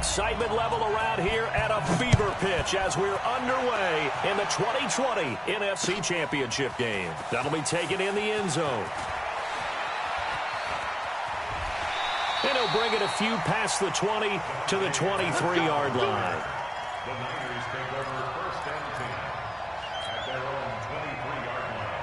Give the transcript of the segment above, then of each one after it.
excitement level around here at a fever pitch as we're underway in the 2020 NFC Championship game. That'll be taken in the end zone. And he'll bring it a few past the 20 to the 23-yard line. The Niners take over first and 10 at their own 23-yard line.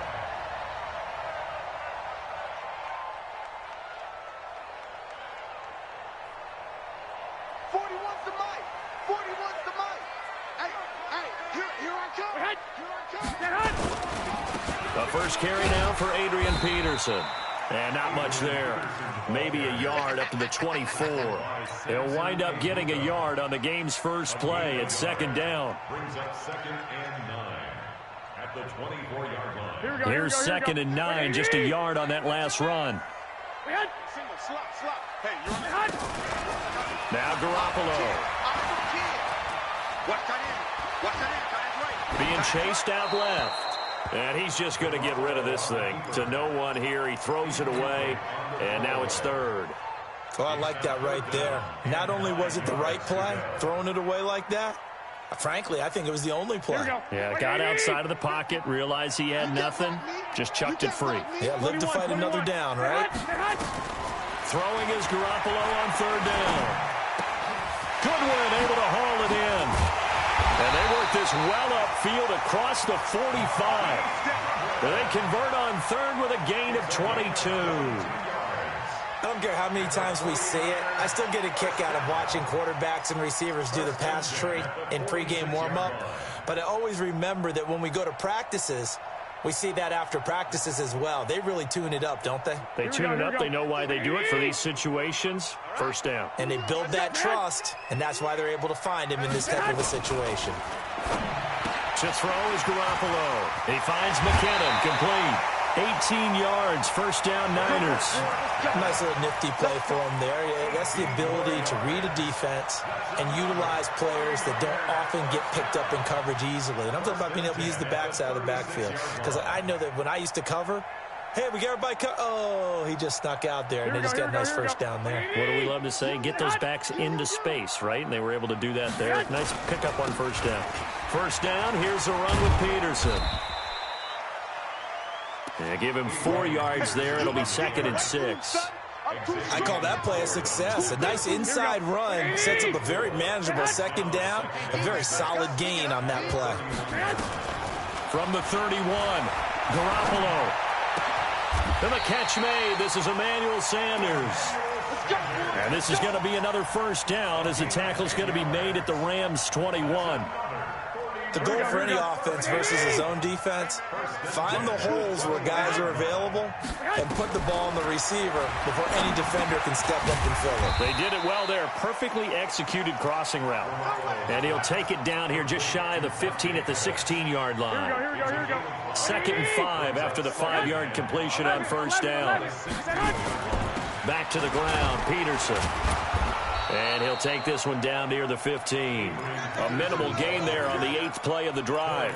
The first carry now for Adrian Peterson. And not much there. Maybe a yard up to the 24. He'll wind up getting a yard on the game's first play at second down. Brings up 2nd and 9 at the 24-yard line. Here's 2nd and 9, just a yard on that last run. Now Garoppolo. Being chased out left. And he's just going to get rid of this thing. To no one here. He throws it away. And now it's third. Oh, I like that right there. Not only was it the right play, throwing it away like that, frankly, I think it was the only play. Yeah, got outside of the pocket, realized he had nothing, just chucked it free. Yeah, lived to fight another down, right? Throwing is Garoppolo on third down. Goodwin able to haul it in. And they work this well upfield across the 45. They convert on third with a gain of 22. I don't care how many times we see it. I still get a kick out of watching quarterbacks and receivers do the pass tree in pregame warm-up. But I always remember that when we go to practices, we see that after practices as well. They really tune it up, don't they? They tune it up. They know why they do it for these situations. First down. And they build that trust, and that's why they're able to find him in this type of a situation. To throw is Garoppolo. He finds McKinnon, complete. 18 yards, first down Niners. Nice little nifty play for him there. Yeah, that's the ability to read a defense and utilize players that don't often get picked up in coverage easily. And I'm talking about being able to use the backside of the backfield. Because I know that when I used to cover, hey, we got everybody oh, he just snuck out there, and they just got a nice first down there. What do we love to say? Get those backs into space, right? And they were able to do that there. Nice pickup on first down. First down, here's a run with Peterson. Yeah, give him 4 yards there. It'll be 2nd and 6. I call that play a success. A nice inside run sets up a very manageable second down. A very solid gain on that play. From the 31, Garoppolo. And the catch made. This is Emmanuel Sanders. And this is going to be another first down as the tackle's going to be made at the Rams' 21. The goal for any offense versus his own defense, find the holes where guys are available and put the ball on the receiver before any defender can step up and fill it. They did it well there. Perfectly executed crossing route. And he'll take it down here just shy of the 15 at the 16-yard line. Here we go. 2nd and 5 after the 5-yard completion on first down. Back to the ground, Peterson. And he'll take this one down near the 15. A minimal gain there on the 8th play of the drive.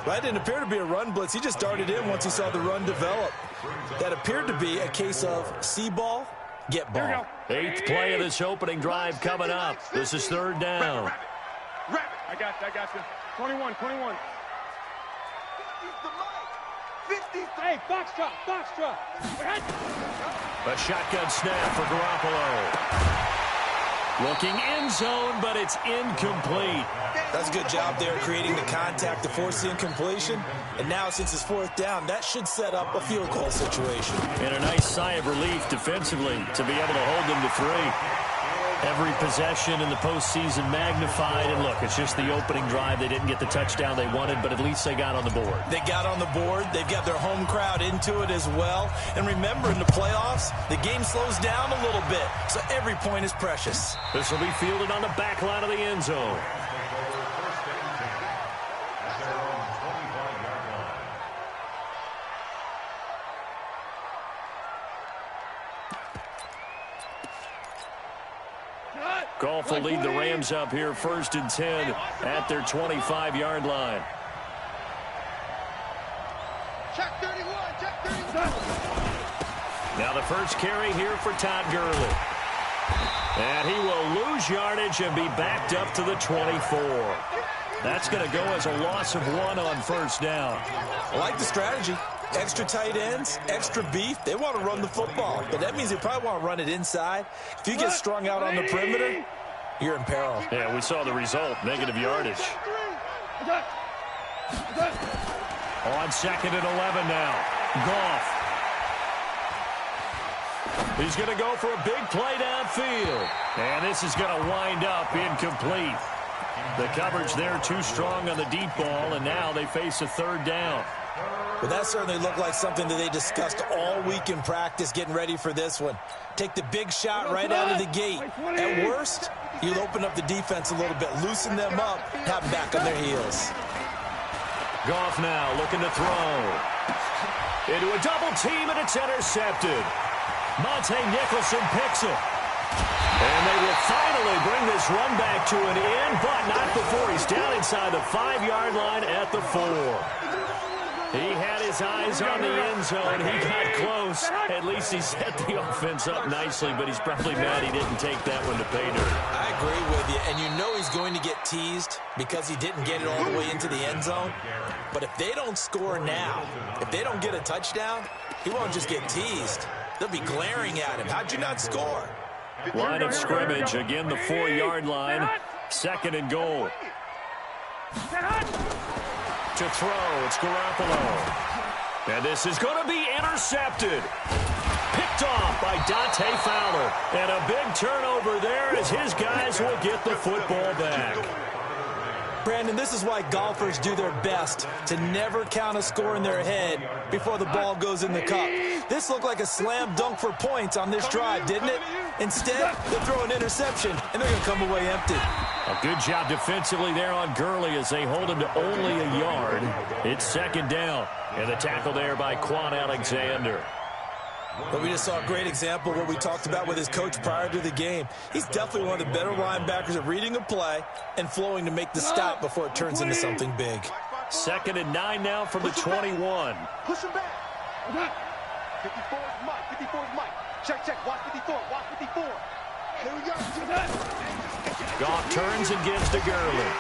That didn't appear to be a run blitz. He just darted in once he saw the run develop. That appeared to be a case of see ball, get ball. 8th play of this opening drive coming up. This is 3rd down. I got you. 21. Hey, box drop. A shotgun snap for Garoppolo. Looking end zone, but it's incomplete. That's a good job there creating the contact to force the incompletion. And now since it's 4th down, that should set up a field goal situation. And a nice sigh of relief defensively to be able to hold them to 3. Every possession in the postseason magnified. And look, it's just the opening drive. They didn't get the touchdown they wanted, but at least they got on the board. They got on the board. They've got their home crowd into it as well. And remember, in the playoffs, the game slows down a little bit. So every point is precious. This will be fielded on the back line of the end zone. Goff will lead the Rams up here 1st and 10 at their 25-yard line. Check 31. Now the first carry here for Todd Gurley. And he will lose yardage and be backed up to the 24. That's going to go as a loss of 1 on first down. I like the strategy. Extra tight ends, extra beef. They want to run the football, but that means they probably want to run it inside. If you get strung out on the perimeter, you're in peril. Yeah, we saw the result, negative yardage. On 2nd and 11 now. Goff. He's going to go for a big play downfield. And this is going to wind up incomplete. The coverage there too strong on the deep ball, and now they face a 3rd down. Well, that certainly looked like something that they discussed all week in practice getting ready for this one. Take the big shot right out of the gate. At worst, you'll open up the defense a little bit, loosen them up, have them back on their heels. Goff now looking to throw. Into a double team, and it's intercepted. Monte Nicholson picks it. And they will finally bring this run back to an end, but not before he's down inside the 5-yard line at the 4. He had his eyes on the end zone. He got close. At least he set the offense up nicely, but he's probably mad he didn't take that one to pay dirt. I agree with you, and you know he's going to get teased because he didn't get it all the way into the end zone. But if they don't score now, if they don't get a touchdown, he won't just get teased. They'll be glaring at him. How'd you not score? Line of scrimmage, again the 4-yard line. 2nd and goal. To throw, it's Garoppolo. And this is going to be intercepted. Picked off by Dante Fowler. And a big turnover there as his guys will get the football back. Brandon, this is why golfers do their best to never count a score in their head before the ball goes in the cup. This looked like a slam dunk for points on this drive, didn't it? Instead, they throw an interception, and they're going to come away empty. A good job defensively there on Gurley as they hold him to only a yard. It's 2nd down, and the tackle there by Quan Alexander. But we just saw a great example of what we talked about with his coach prior to the game. He's definitely one of the better linebackers at reading a play and flowing to make the stop before it turns into something big. 2nd and 9 now from the 21. Push him back. 54's Mike. 54's Mike. Check. Watch 54. Watch 54. Here we go. Goff turns and gives to Gurley.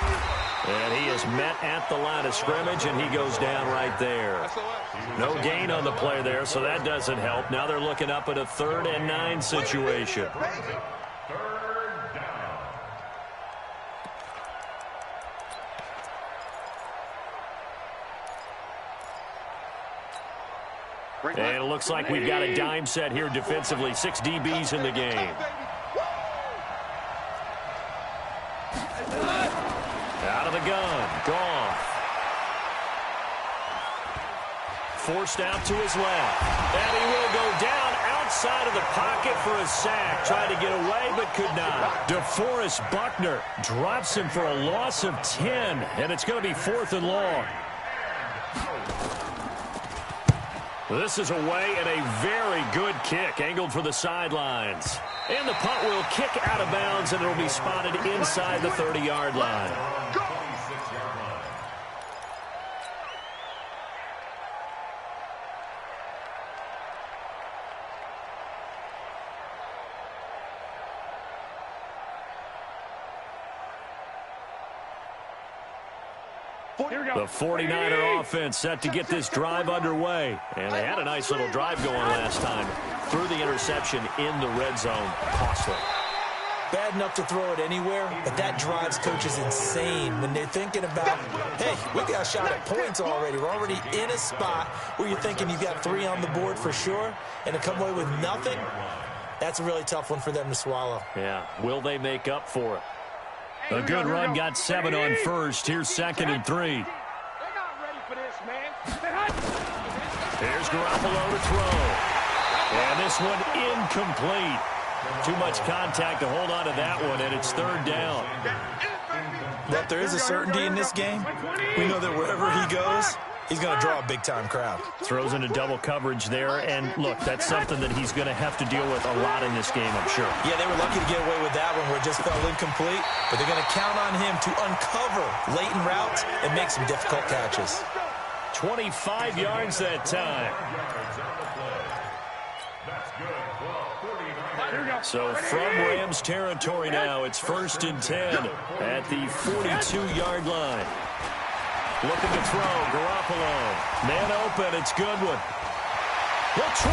And he is met at the line of scrimmage, and he goes down right there. No gain on the play there, so that doesn't help. Now they're looking up at a 3rd and 9 situation. And it looks like we've got a dime set here defensively. 6 DBs in the game. Out of the gun, Goff. Forced out to his left. And he will go down outside of the pocket for a sack. Tried to get away, but could not. DeForest Buckner drops him for a loss of 10. And it's going to be 4th and long. This is away and a very good kick, angled for the sidelines. And the punt will kick out of bounds, and it will be spotted inside the 30-yard line. The 49er offense set to get this drive underway. And they had a nice little drive going last time. Threw the interception in the red zone. Costly. Bad enough to throw it anywhere, but that drives coaches insane when they're thinking about, hey, we got a shot at points already. We're already in a spot where you're thinking you've got 3 on the board for sure, and to come away with nothing, that's a really tough one for them to swallow. Yeah, will they make up for it? A good run got 7 on first. Here's 2nd and 3. They're not ready for this, man. Here's Garoppolo to throw. And this one incomplete. Too much contact to hold on to that one, and it's 3rd down. But there is a certainty in this game. We know that wherever he goes, he's going to draw a big-time crowd. Throws into double coverage there, and look, that's something that he's going to have to deal with a lot in this game, I'm sure. Yeah, they were lucky to get away with that one where it just fell incomplete, but they're going to count on him to uncover latent routes and make some difficult catches. 25 yards that time. That's good for a 49. So from Rams territory now, it's 1st and 10 at the 42-yard line. Looking to throw, Garoppolo. Man open, it's Goodwin. The 20.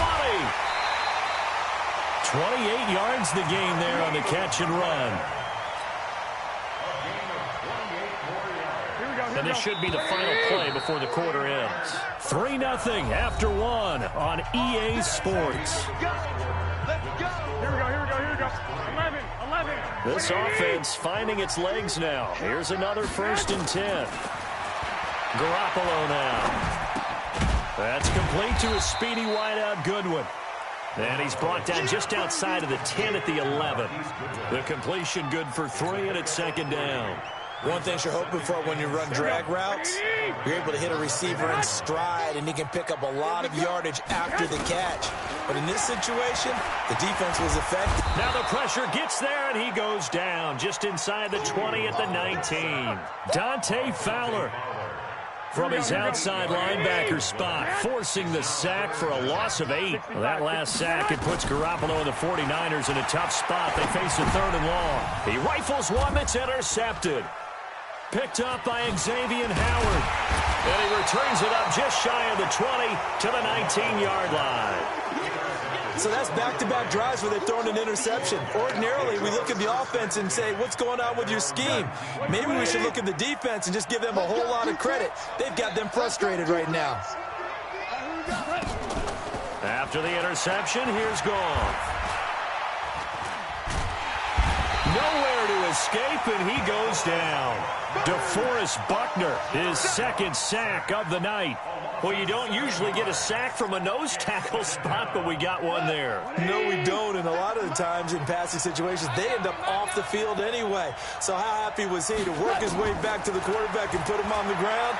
28 yards the gain there on the catch and run. And this should be the final play before the quarter ends. 3-0 after 1 on EA Sports. Here we go. 11. This offense finding its legs now. Here's another 1st and 10. Garoppolo now. That's complete to a speedy wideout Goodwin. And he's brought down just outside of the 10 at the 11. The completion good for 3, and it's 2nd down. One thing you're hoping for when you run drag routes, you're able to hit a receiver in stride, and he can pick up a lot of yardage after the catch. But in this situation, the defense was effective. Now the pressure gets there, and he goes down just inside the 20 at the 19. Dante Fowler from his outside linebacker spot, forcing the sack for a loss of 8. Well, that last sack, it puts Garoppolo and the 49ers in a tough spot. They face a 3rd and long. He rifles one that's intercepted. Picked up by Xavier Howard. And he returns it up just shy of the 20 to the 19-yard line. So that's back-to-back drives where they've thrown an interception. Ordinarily, we look at the offense and say, what's going on with your scheme? Maybe we should look at the defense and just give them a whole lot of credit. They've got them frustrated right now. After the interception, here's Goff. Nowhere to escape, and he goes down. DeForest Buckner, his 2nd sack of the night. Well, you don't usually get a sack from a nose tackle spot, but we got one there. No, we don't, and a lot of the times in passing situations, they end up off the field anyway. So how happy was he to work his way back to the quarterback and put him on the ground?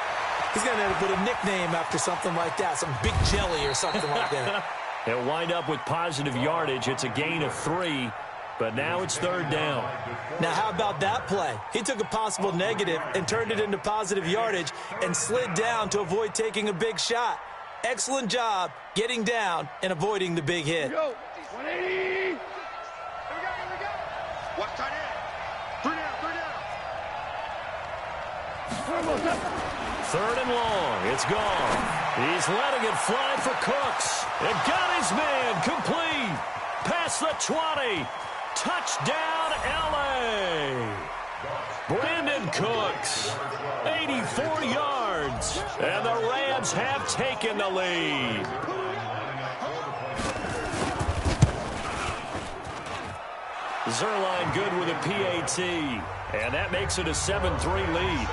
He's going to have to put a nickname after something like that, some Big Jelly or something like that. They'll wind up with positive yardage. It's a gain of 3. But now it's 3rd down. Now, how about that play? He took a possible negative and turned it into positive yardage and slid down to avoid taking a big shot. Excellent job getting down and avoiding the big hit. 180. Here we go. Watch tight end. 3 down. 3rd and long. It's gone. He's letting it fly for Cooks. It got his man complete. Past the 20. Touchdown, L.A. Brandon Cooks, 84 yards, and the Rams have taken the lead. Zerline good with a PAT, and that makes it a 7-3 lead.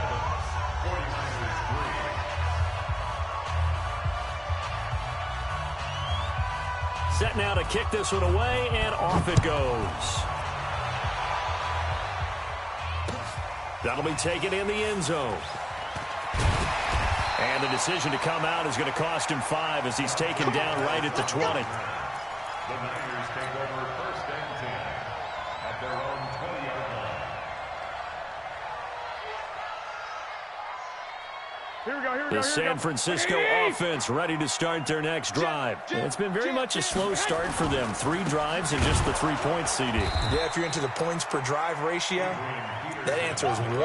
Set now to kick this one away, and off it goes. That'll be taken in the end zone. And the decision to come out is going to cost him 5 as he's taken down right at the 20. The Niners take over 1st and 10 at their own 20-yard line. The San Francisco offense ready to start their next drive. It's been very much a slow start for them. 3 drives and just the 3 points, CD. Yeah, if you're into the points per drive ratio, that answer is 1.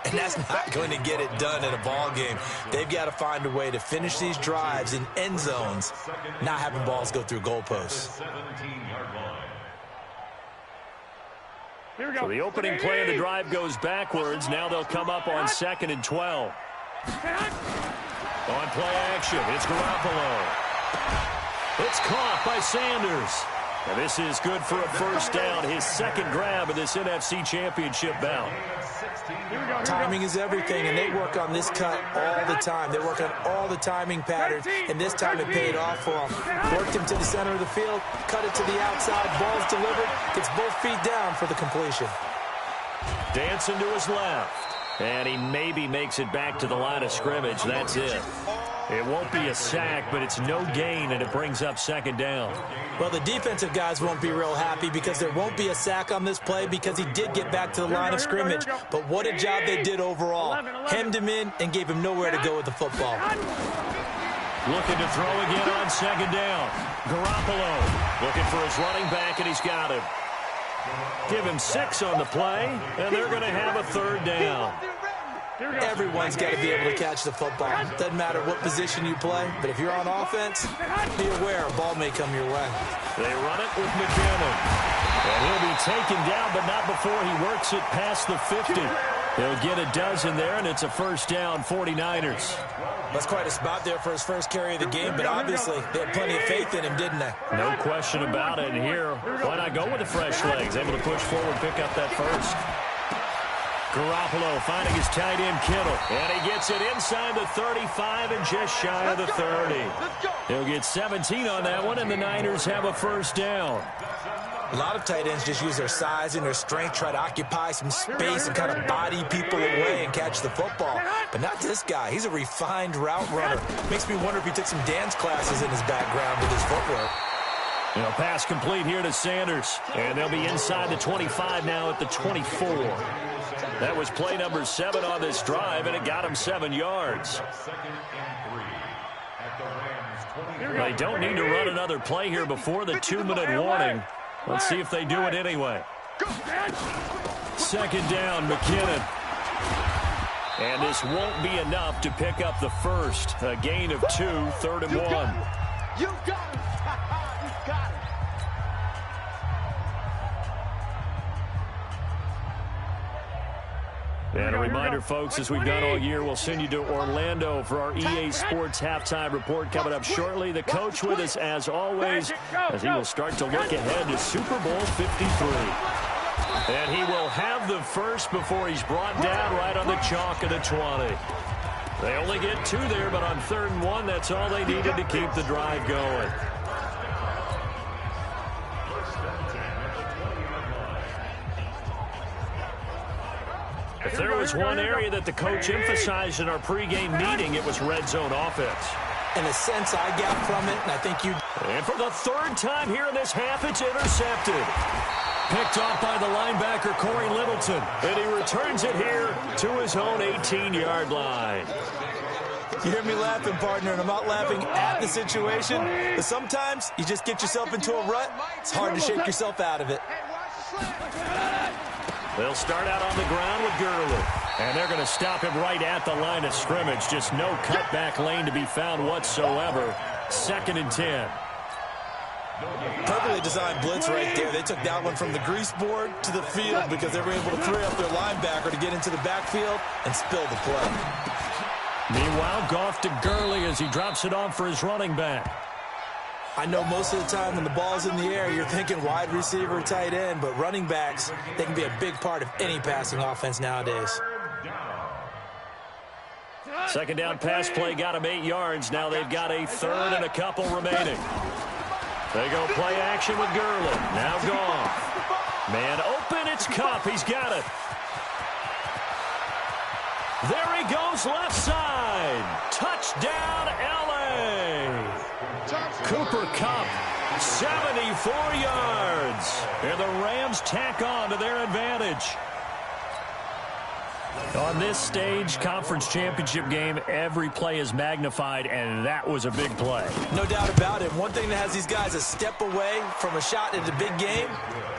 And that's not going to get it done in a ball game. They've got to find a way to finish these drives in end zones, not having balls go through goalposts. So the opening play of the drive goes backwards. Now they'll come up on 2nd and 12. On play action, it's Garoppolo. It's caught by Sanders. And this is good for a 1st down, his 2nd grab of this NFC Championship bout. Timing is everything, and they work on this cut all the time. They work on all the timing patterns, and this time it paid off for them. Worked him to the center of the field, cut it to the outside, ball's delivered, gets both feet down for the completion. Dancing to his left. And he maybe makes it back to the line of scrimmage. That's it. It won't be a sack, but it's no gain, and it brings up 2nd down. Well, the defensive guys won't be real happy because there won't be a sack on this play because he did get back to the line of scrimmage. But what a job they did overall. Hemmed him in and gave him nowhere to go with the football. Looking to throw again on second down. Garoppolo looking for his running back, and he's got him. Give him 6 on the play, and they're going to have a third down. Everyone's got to be able to catch the football. Doesn't matter what position you play, but if you're on offense, be aware a ball may come your way. They run it with McKinnon. And he'll be taken down, but not before he works it past the 50. He'll get a dozen there, and it's a first down, 49ers. That's quite a spot there for his first carry of the game, but obviously they had plenty of faith in him, didn't they? No question about it. And here, why not go with the fresh legs? Able to push forward, pick up that first. Garoppolo finding his tight end Kittle. And he gets it inside the 35 and just shy of the 30. He'll get 17 on that one, and the Niners have a first down. A lot of tight ends just use their size and their strength, try to occupy some space and kind of body people away and catch the football. But not this guy. He's a refined route runner. Makes me wonder if he took some dance classes in his background with his footwork. Pass complete here to Sanders. And they'll be inside the 25 now at the 24. That was play number 7 on this drive, and it got him 7 yards. They don't need to run another play here before the 2-minute warning. Let's see if they do it anyway. Second down, McKinnon. And this won't be enough to pick up the first. A gain of 2, 3rd and 1. You got him. You got him. And a reminder, folks, as we've done all year, we'll send you to Orlando for our EA Sports halftime report coming up shortly. The coach with us, as always, as he will start to look ahead to Super Bowl 53. And he will have the first before he's brought down right on the chalk of the 20. They only get 2 there, but on 3rd and 1, that's all they needed to keep the drive going. If there was one area that the coach emphasized in our pregame meeting, it was red zone offense. In a sense I got from it, and I think you... And for the 3rd time here in this half, it's intercepted. Picked off by the linebacker, Corey Littleton. And he returns it here to his own 18-yard line. You hear me laughing, partner, and I'm not laughing at the situation, but sometimes you just get yourself into a rut. It's hard to shake yourself out of it. They'll start out on the ground with Gurley. And they're going to stop him right at the line of scrimmage. Just no cutback lane to be found whatsoever. 2nd and 10. Perfectly designed blitz right there. They took that one from the grease board to the field because they were able to free up their linebacker to get into the backfield and spill the play. Meanwhile, Goff to Gurley as he drops it off for his running back. I know most of the time when the ball's in the air, you're thinking wide receiver, tight end, but running backs, they can be a big part of any passing offense nowadays. Second down pass play got him 8 yards. Now they've got a 3rd and a couple remaining. They go play action with Gurley. Now Goff. Man open, it's Kupp. He's got it. There he goes, left side. Touchdown, L.A. Cooper Kupp, 74 yards. And the Rams tack on to their advantage. On this stage, conference championship game, every play is magnified, and that was a big play. No doubt about it. One thing that has these guys a step away from a shot at the big game,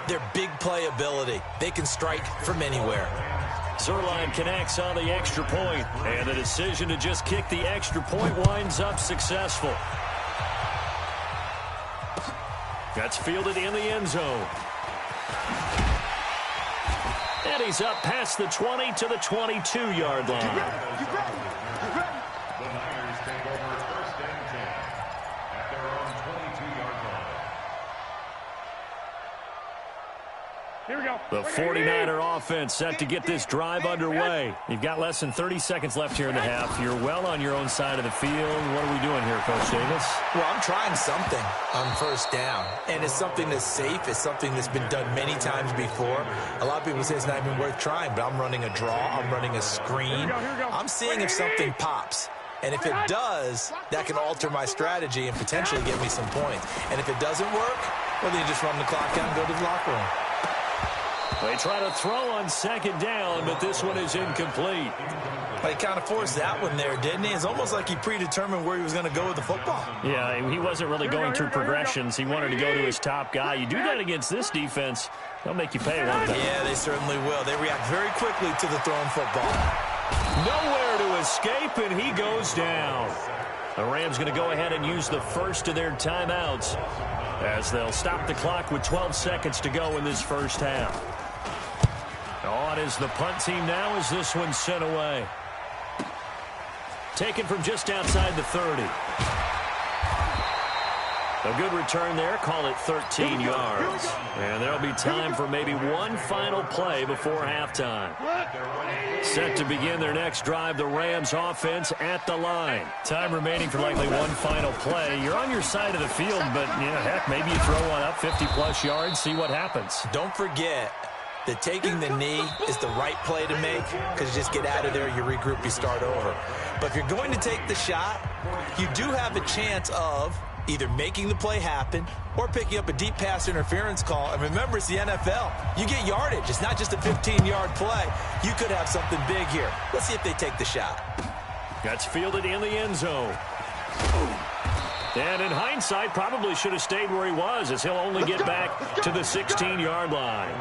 their big play ability. They can strike from anywhere. Zerline connects on the extra point, and the decision to just kick the extra point winds up successful. That's fielded in the end zone. And he's up past the 20 to the 22-yard line. You ready? You ready? You ready? The Niners take over 1st and 10 at their own 22-yard line. Here we go. The 49er offense set to get this drive underway. You've got less than 30 seconds left here in the half. You're well on your own side of the field. What are we doing here, Coach Davis? Well, I'm trying something on 1st down, and it's something that's safe. It's something that's been done many times before. A lot of people say it's not even worth trying, but I'm running a draw. I'm running a screen. I'm seeing if something pops. And if it does, that can alter my strategy and potentially get me some points. And if it doesn't work, well, then you just run the clock out and go to the locker room. They try to throw on second down, but this one is incomplete. But he kind of forced that one there, didn't he? It's almost like he predetermined where he was going to go with the football. Yeah, he wasn't really going through progressions. He wanted to go to his top guy. You do that against this defense, they'll make you pay, won't they? Yeah, they certainly will. They react very quickly to the thrown football. Nowhere to escape, and he goes down. The Rams going to go ahead and use the first of their timeouts as they'll stop the clock with 12 seconds to go in this first half. On is the punt team now as this one's sent away. Taken from just outside the 30. A good return there. Call it 13 yards. And there'll be time for maybe one final play before halftime. Set to begin their next drive, the Rams offense at the line. Time remaining for likely one final play. You're on your side of the field, but, yeah, heck, maybe you throw one up 50-plus yards, see what happens. Don't forget that taking the knee is the right play to make because you just get out of there, you regroup, you start over. But if you're going to take the shot, you do have a chance of either making the play happen or picking up a deep pass interference call. And remember, it's the NFL. You get yardage. It's not just a 15-yard play. You could have something big here. Let's see if they take the shot. That's fielded in the end zone. And in hindsight, probably should have stayed where he was, as he'll only get back to the 16-yard line.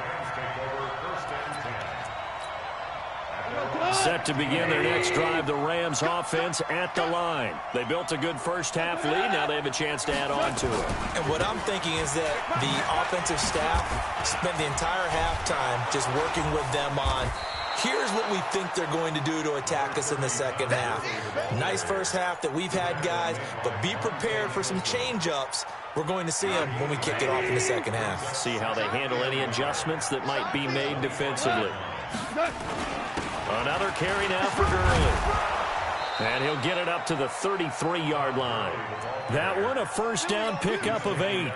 Set to begin their next drive, the Rams offense at the line. They built a good first half lead. Now they have a chance to add on to it. And what I'm thinking is that the offensive staff spent the entire halftime just working with them on, here's what we think they're going to do to attack us in the second half. Nice first half that we've had, guys, but be prepared for some change-ups. We're going to see them when we kick it off in the second half. See how they handle any adjustments that might be made defensively. Another carry now for Gurley. And he'll get it up to the 33-yard line. That one, a first down pickup of 8.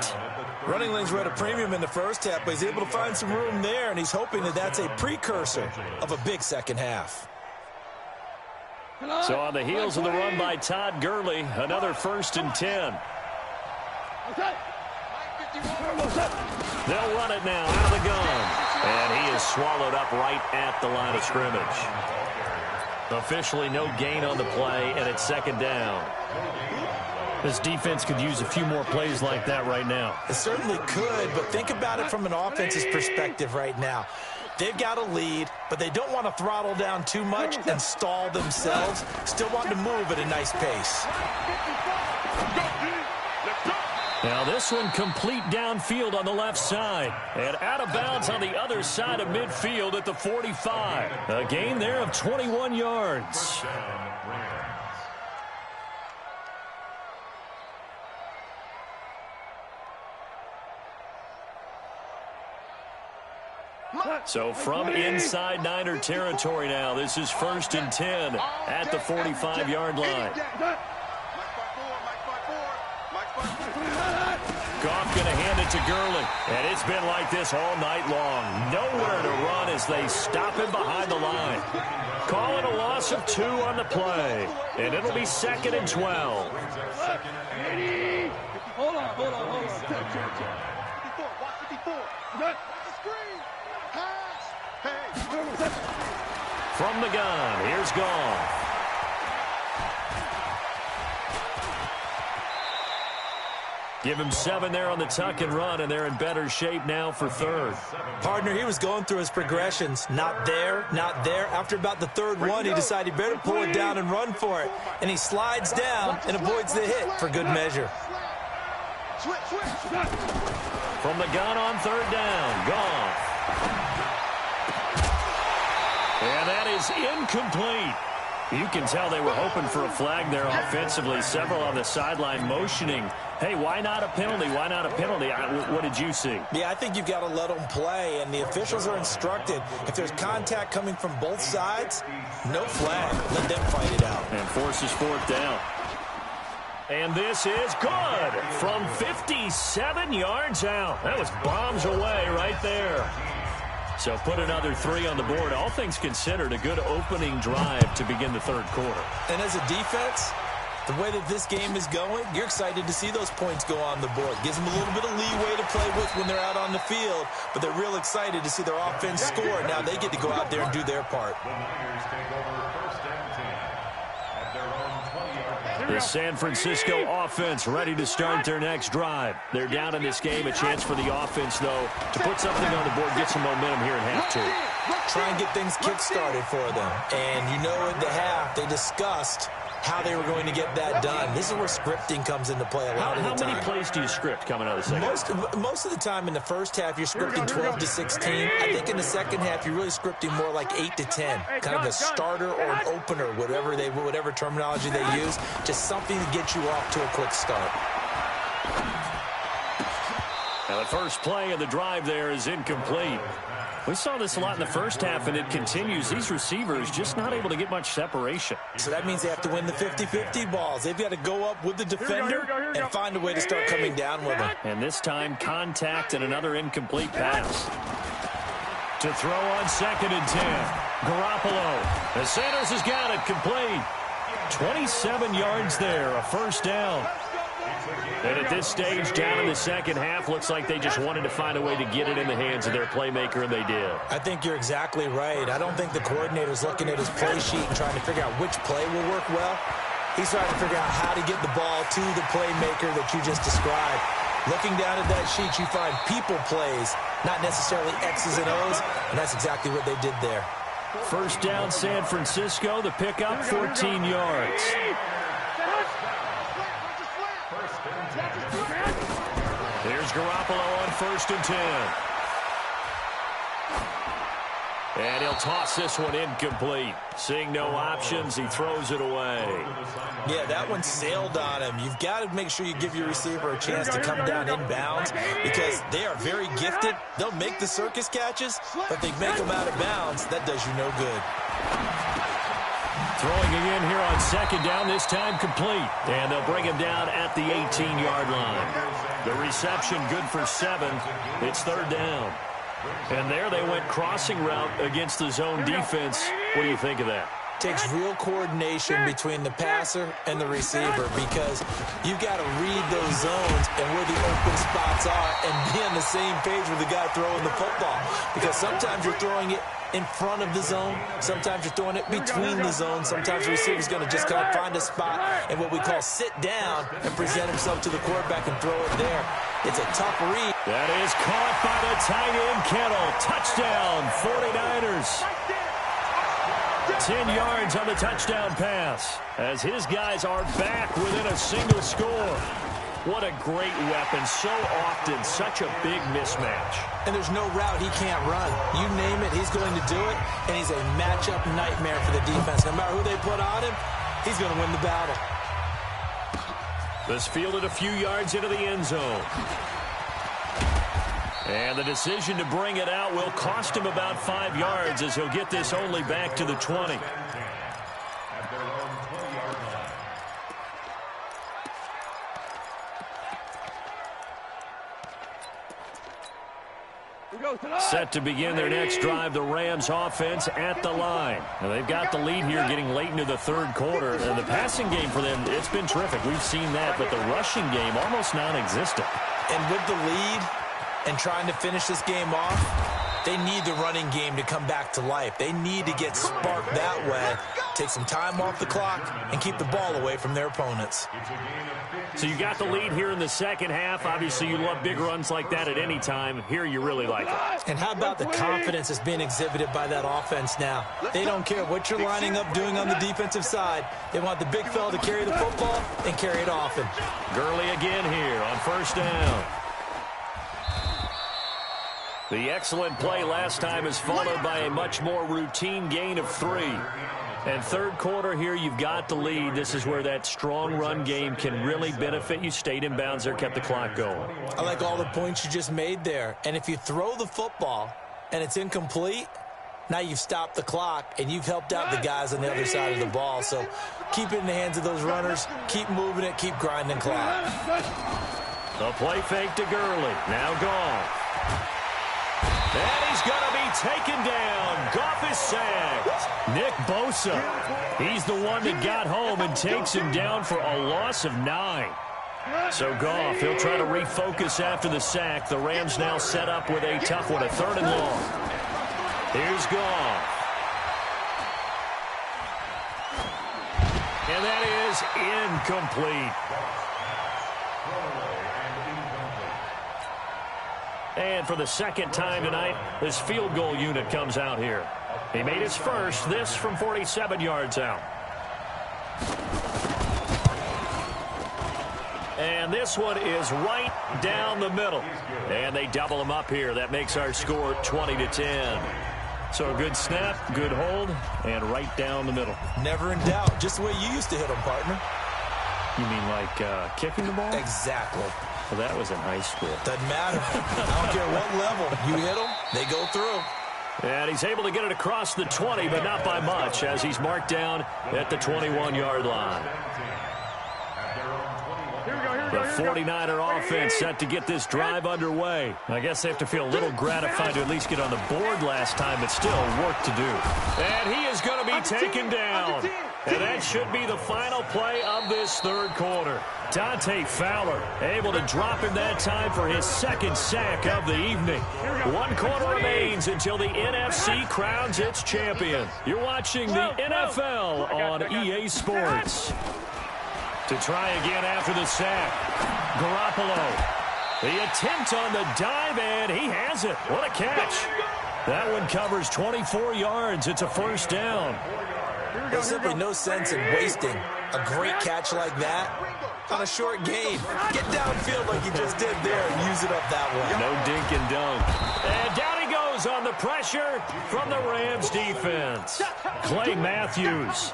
Running lanes were at a premium in the first half, but he's able to find some room there, and he's hoping that that's a precursor of a big second half. So on the heels of the run by Todd Gurley, another 1st and 10. They'll run it now out of the gun. And he is swallowed up right at the line of scrimmage. Officially no gain on the play, and it's second down. This defense could use a few more plays like that right now. It certainly could, but think about it from an offense's perspective right now. They've got a lead, but they don't want to throttle down too much and stall themselves. Still want to move at a nice pace. Now this one complete downfield on the left side. And out of bounds on the other side of midfield at the 45. A gain there of 21 yards. So from inside Niner territory now, this is 1st and 10 at the 45-yard line. Goff going to hand it to Gurley. And it's been like this all night long. Nowhere to run as they stop him behind the line. Call it a loss of 2 on the play. And it'll be 2nd and 12. Hold on. Check. 54, watch 54. Watch the screen. Pass. Hey. From the gun, here's Goff. Give him 7 there on the tuck and run, and they're in better shape now for 3rd. Partner, he was going through his progressions. Not there, not there. After about the 3rd one, he decided he better pull it down and run for it. And he slides down and avoids the hit for good measure. From the gun on 3rd down, Goff. And that is incomplete. You can tell they were hoping for a flag there offensively. Several on the sideline motioning, hey, why not a penalty? Why not a penalty? What did you see? Yeah, I think you've got to let them play, and the officials are instructed. If there's contact coming from both sides, no flag. Let them fight it out. And forces 4th down. And this is good from 57 yards out. That was bombs away right there. So put another 3 on the board. All things considered, a good opening drive to begin the 3rd quarter. And as a defense, The way that this game is going, you're excited to see those points go on the board. Gives them a little bit of leeway to play with when they're out on the field, but they're real excited to see their offense score. Now they get to go out there and do their part. The Niners take over first and 10 at their own 20-yard line. The San Francisco offense ready to start their next drive. They're down in this game. A chance for the offense, though, to put something on the board, get some momentum here in half two. Try and get things kick-started for them. And you know at the half, they discussed how they were going to get that done. This is where scripting comes into play a lot of the time. How many plays do you script coming out of the second? Most of the time in the first half, you're scripting 12 to 16. I think in the second half, you're really scripting more like 8 to 10. Kind of a starter or an opener, whatever terminology they use. Just something to get you off to a quick start. Now the first play of the drive there is incomplete. We saw this a lot in the first half, and it continues. These receivers just not able to get much separation. So that means they have to win the 50-50 balls. They've got to go up with the defender and find a way to start coming down with them. And this time, contact and another incomplete pass. To throw on second and 10. Garoppolo. And Sanders has got it complete. 27 yards there, a first down. And at this stage, down in the second half, looks like they just wanted to find a way to get it in the hands of their playmaker, and they did. I think you're exactly right. I don't think the coordinator's looking at his play sheet and trying to figure out which play will work well. He's trying to figure out how to get the ball to the playmaker that you just described. Looking down at that sheet, you find people plays, not necessarily X's and O's, and that's exactly what they did there. First down, San Francisco. The pickup, 14 yards. Here's Garoppolo on first and 10. And he'll toss this one incomplete. Seeing no options, he throws it away. Yeah, that one sailed on him. You've got to make sure you give your receiver a chance to come down inbounds because they are very gifted. They'll make the circus catches, but they make them out of bounds. That does you no good. Throwing again here on second down, this time complete. And they'll bring him down at the 18-yard line. The reception good for 7. It's third down. And there they went crossing route against the zone defense. What do you think of that? Takes real coordination between the passer and the receiver because you've got to read those zones and where the open spots are and be on the same page with the guy throwing the football. Because sometimes you're throwing it in front of the zone. Sometimes you're throwing it between the zones. Sometimes the receiver's going to just kind of find a spot and what we call sit down and present himself to the quarterback and throw it there. It's a tough read. That is caught by the tight end, Kittle. Touchdown, 49ers. 10 yards on the touchdown pass as his guys are back within a single score. What a great weapon. So often, such a big mismatch. And there's no route he can't run. You name it, he's going to do it, and he's a matchup nightmare for the defense. No matter who they put on him, he's going to win the battle. This fielded a few yards into the end zone. And the decision to bring it out will cost him about 5 yards as he'll get this only back to the 20. At their own 20-yard line. Set to begin their next drive, the Rams offense at the line. Now they've got the lead here getting late into the third quarter. And the passing game for them, it's been terrific. We've seen that, but the rushing game almost non-existent. And with the lead and trying to finish this game off, they need the running game to come back to life. They need to get sparked that way, take some time off the clock, and keep the ball away from their opponents. So you got the lead here in the second half. Obviously, you love big runs like that at any time. Here, you really like it. And how about the confidence that's being exhibited by that offense now? They don't care what you're lining up doing on the defensive side. They want the big fella to carry the football and carry it often. Gurley again here on first down. The excellent play last time is followed by a much more routine gain of 3. And third quarter here, you've got the lead. This is where that strong run game can really benefit you. Stayed in bounds there, kept the clock going. I like all the points you just made there. And if you throw the football and it's incomplete, now you've stopped the clock and you've helped out the guys on the other side of the ball. So keep it in the hands of those runners. Keep moving it. Keep grinding clock. The play fake to Gurley. Now gone. And he's going to be taken down. Goff is sacked. Nick Bosa, he's the one that got home and takes him down for a loss of 9. So Goff, he'll try to refocus after the sack. The Rams now set up with a tough one, a 3rd and long. Here's Goff. And that is incomplete. And for the 2nd time tonight, this field goal unit comes out here. He made his first, this from 47 yards out. And this one is right down the middle. And they double him up here. That makes our score 20-10. So a good snap, good hold, and right down the middle. Never in doubt. Just the way you used to hit them, partner. You mean like kicking the ball? Exactly. Well, that was in high school. Doesn't matter. I don't care what level. You hit them, they go through. And he's able to get it across the 20, but not by much, as he's marked down at the 21-yard line. The 49er offense set to get this drive underway. I guess they have to feel a little gratified to at least get on the board last time, but still work to do. And he is going to be taken down. And that should be the final play of this 3rd quarter. Dante Fowler able to drop him that time for his 2nd sack of the evening. 1 quarter remains until the NFC crowns its champion. You're watching the NFL on EA Sports. To try again after the sack. Garoppolo. The attempt on the dive, and he has it. What a catch. That one covers 24 yards. It's a 1st down. There's simply no sense in wasting a great catch like that on a short game. Get downfield like you just did there and use it up that way. No dink and dunk. And down he goes on the pressure from the Rams defense. Clay Matthews.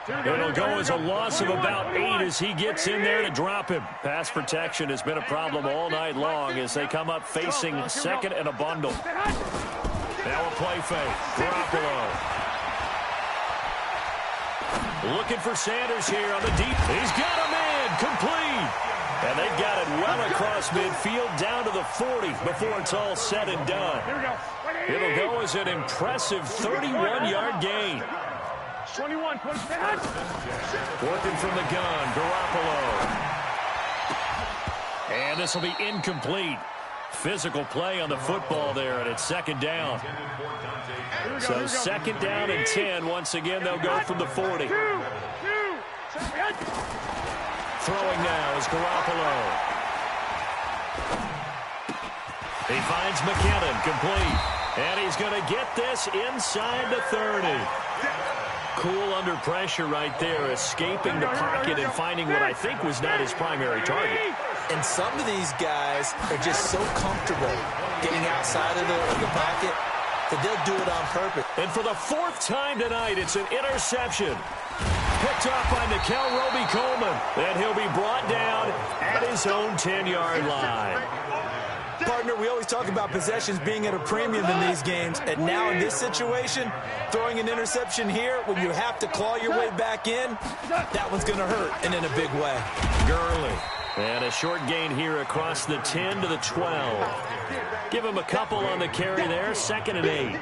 It'll go as a loss of about 8 as he gets in there to drop him. Pass protection has been a problem all night long as they come up facing 2nd and a bundle. Now a play fake. Garoppolo. Looking for Sanders here on the deep. He's got him in. Complete. And they've got it well across midfield down to the 40 before it's all said and done. It'll go as an impressive 31-yard gain. 21. Working from the gun, Garoppolo. And this will be incomplete. Physical play on the football there, and it's 2nd down. So 2nd down and 10. Once again, they'll go from the 40. Throwing now is Garoppolo. He finds McKinnon, complete. And he's going to get this inside the 30. Cool under pressure right there, escaping the pocket and finding what I think was not his primary target. And some of these guys are just so comfortable getting outside of the pocket that they'll do it on purpose. And for the 4th time tonight, it's an interception. Picked off by Nickel Roby-Coleman. And he'll be brought down at his own 10-yard line. Partner, we always talk about possessions being at a premium in these games, and now in this situation, throwing an interception here when you have to claw your way back in, that one's going to hurt, and in a big way. Gurley. And a short gain here across the 10 to the 12. Give him a couple on the carry there, 2nd and 8.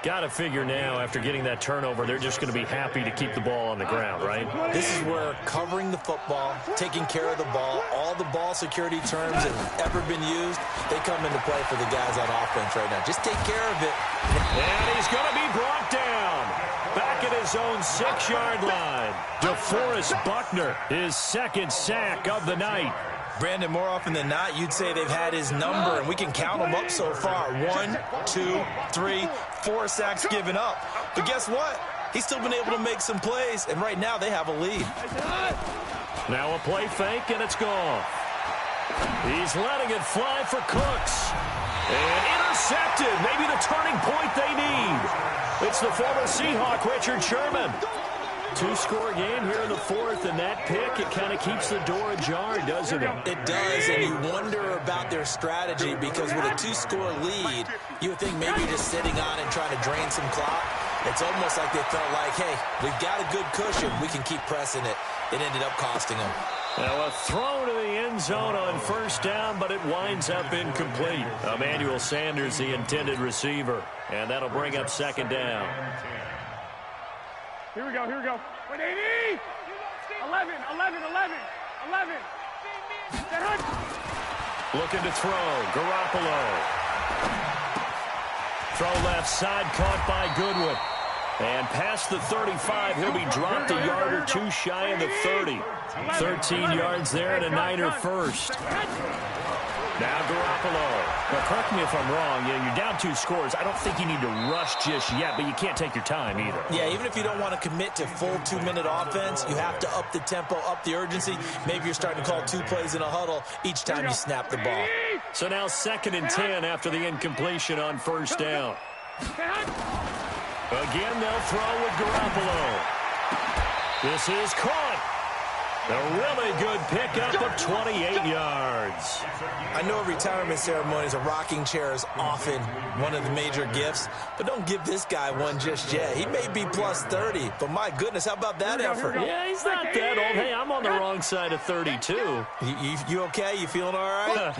Got to figure now, after getting that turnover, they're just going to be happy to keep the ball on the ground, right? This is where covering the football, taking care of the ball, all the ball security terms that have ever been used, they come into play for the guys on offense right now. Just take care of it. And he's going to be brought down. Back at his own 6-yard line. DeForest Buckner, his 2nd sack of the night. Brandon, more often than not, you'd say they've had his number, and we can count them up so far. 1, 2, 3, 4 sacks given up. But guess what? He's still been able to make some plays, and right now they have a lead. Now a play fake, and it's gone. He's letting it fly for Cooks. And intercepted. Maybe the turning point they need. It's the former Seahawk, Richard Sherman. 2-score game here in the 4th, and that pick, it kind of keeps the door ajar, doesn't it? It does, and you wonder about their strategy, because with a 2-score lead, you would think maybe just sitting on and trying to drain some clock. It's almost like they felt like, hey, we've got a good cushion. We can keep pressing it. It ended up costing them. Now a throw to the end zone on first down, but it winds up incomplete. Emmanuel Sanders, the intended receiver. And that'll bring up second down. Here we go. 180! 11. Looking to throw. Garoppolo. Throw left side, caught by Goodwin. And past the 35, he'll be dropped a yard or two shy of the 30. 13 yards there and a Niner first. Now Garoppolo. Now, correct me if I'm wrong. You're down 2 scores. I don't think you need to rush just yet, but you can't take your time either. Yeah, even if you don't want to commit to full 2-minute offense, you have to up the tempo, up the urgency. Maybe you're starting to call 2 plays in a huddle each time you snap the ball. So now 2nd and 10 after the incompletion on first down. Again, they'll throw with Garoppolo. This is caught. A really good pickup of 28 yards. I know retirement ceremonies, a rocking chair is often one of the major gifts, but don't give this guy one just yet. He may be plus 30, but my goodness, how about that effort? Yeah, he's not that old. Hey, I'm on the wrong side of 32. You okay? You feeling all right?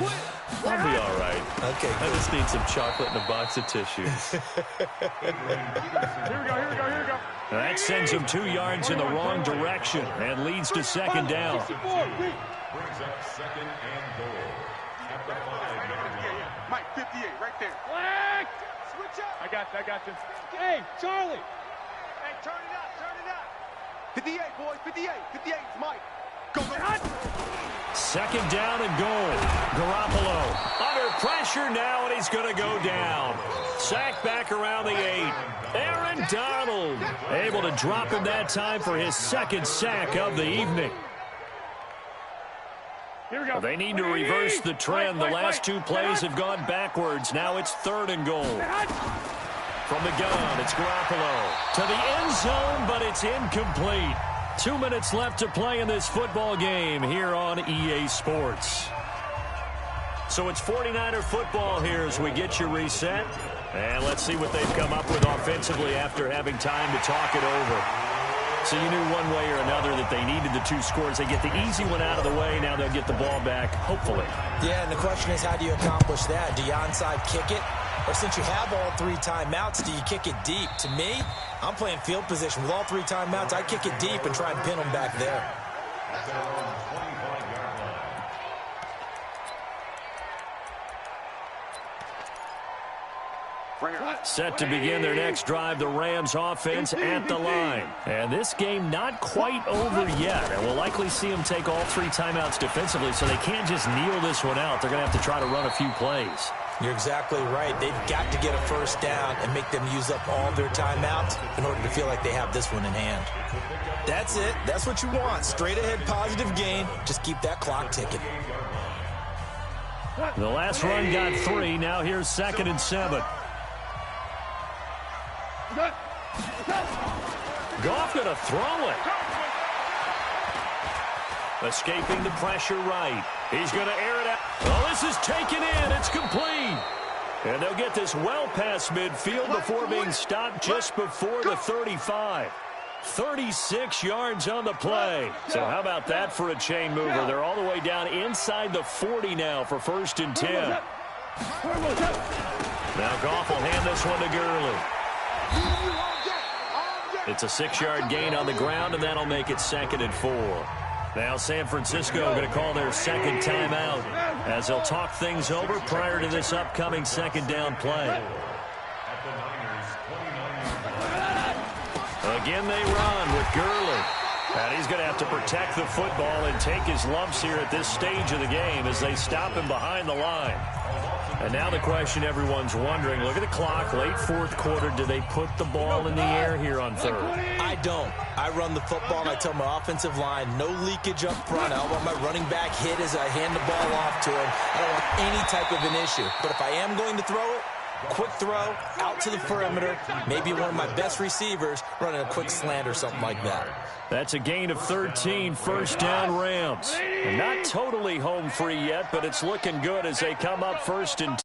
I'll be all right. Okay, I just need some chocolate and a box of tissues. Here we go. That sends him 2 yards in the wrong direction and leads to second down. Brings up 2nd and goal. At the 5-yard line. Mike, 58, right there. Black! Switch up. I got you. Hey, Charlie! Hey, turn it up. 58, boys, 58. 58 is Mike. Go. 2nd down and goal. Garoppolo under pressure now, and he's going to go down. Sacked back around the 8. Aaron Donald able to drop him that time for his 2nd sack of the evening. Here we go. Well, they need to reverse the trend. The last 2 plays have gone backwards. Now it's 3rd and goal. From the gun, it's Garoppolo to the end zone, but it's incomplete. 2 minutes left to play in this football game here on EA Sports. So it's 49er football here as we get you reset. And let's see what they've come up with offensively after having time to talk it over. So you knew one way or another that they needed the 2 scores. They get the easy one out of the way. Now they'll get the ball back, hopefully. Yeah, and the question is, how do you accomplish that? Do you onside kick it? Or since you have all 3 timeouts, do you kick it deep? To me, I'm playing field position. With all 3 timeouts, I kick it deep and try and pin them back there. At their own 25-yard line. Set to begin their next drive, the Rams offense at the line. And this game not quite over yet. And we'll likely see them take all 3 timeouts defensively, so they can't just kneel this one out. They're going to have to try to run a few plays. You're exactly right. They've got to get a first down and make them use up all their timeouts in order to feel like they have this one in hand. That's it. That's what you want. Straight ahead positive gain. Just keep that clock ticking. The last run got 3. Now here's 2nd and 7. Goff going to throw it. Escaping the pressure right. He's going to air it out. Well, this is taken in. It's complete. And they'll get this well past midfield before being stopped just before the 35. 36 yards on the play. So how about that for a chain mover? They're all the way down inside the 40 now for 1st and 10. Now Goff will hand this one to Gurley. It's a 6-yard gain on the ground, and that'll make it 2nd and 4. Now San Francisco going to call their 2nd timeout as they'll talk things over prior to this upcoming 2nd down play. Again they run with Gurley. And he's going to have to protect the football and take his lumps here at this stage of the game as they stop him behind the line. And now the question everyone's wondering, look at the clock, late 4th quarter, do they put the ball in the air here on 3rd? I don't. I run the football, and I tell my offensive line, no leakage up front. I don't want my running back hit as I hand the ball off to him. I don't want any type of an issue. But if I am going to throw it, quick throw, out to the perimeter, maybe one of my best receivers running a quick slant or something like that. That's a gain of 13, 1st down Rams. And not totally home free yet, but it's looking good as they come up 1st and 10.